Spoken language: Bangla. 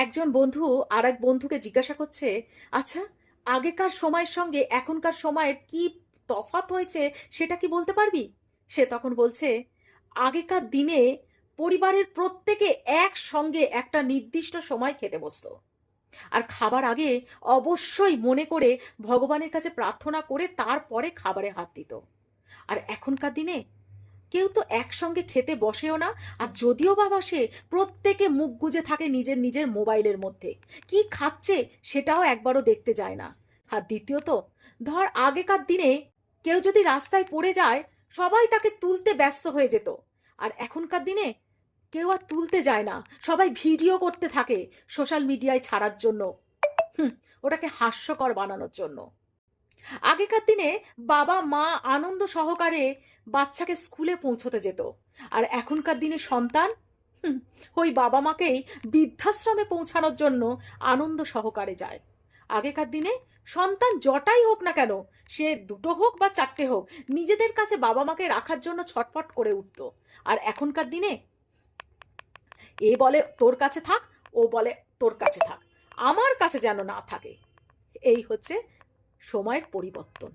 একজন বন্ধু আর এক বন্ধুকে জিজ্ঞাসা করছে, আচ্ছা, আগেকার সময়ের সঙ্গে এখনকার সময়ের কি তফাৎ হয়েছে সেটা কি বলতে পারবি? সে তখন বলছে, আগেকার দিনে পরিবারের প্রত্যেকে একসঙ্গে একটা নির্দিষ্ট সময় খেতে বসতো, আর খাবার আগে অবশ্যই মনে করে ভগবানের কাছে প্রার্থনা করে তারপরে খাবারে হাত দিত। আর এখনকার দিনে কেউ তো একসঙ্গে খেতে বসেও না, আর যদিও বা বসে, প্রত্যেকে মুখ গুজে থাকে নিজের নিজের মোবাইলের মধ্যে। কি খাচ্ছে সেটাও একবারও দেখতে যায় না। আর দ্বিতীয়ত, ধর আগেকার দিনে কেউ যদি রাস্তায় পড়ে যায়, সবাই তাকে তুলতে ব্যস্ত হয়ে যেত। আর এখনকার দিনে কেউ আর তুলতে যায় না, সবাই ভিডিও করতে থাকে সোশ্যাল মিডিয়ায় ছাড়ার জন্য। হুম, ওটাকে হাস্যকর বানানোর জন্য। আগেকার দিনে বাবা মা আনন্দ সহকারে বাচ্চাকে স্কুলে পৌঁছতে যেত, আর এখনকার দিনে সন্তান হুম, ওই বাবা মাকেই বৃদ্ধাশ্রমে পৌঁছানোর জন্য আনন্দ সহকারে যায়। আগেকার দিনে সন্তান জটাই হোক না কেন, সে দুটো হোক বা চারটে হোক, নিজেদের কাছে বাবা মাকে রাখার জন্য ছটফট করে উঠত। আর এখনকার দিনে এ বলে তোর কাছে থাক, ও বলে তোর কাছে থাক, আমার কাছে যেন না থাকে। এই হচ্ছে সময়ের পরিবর্তন।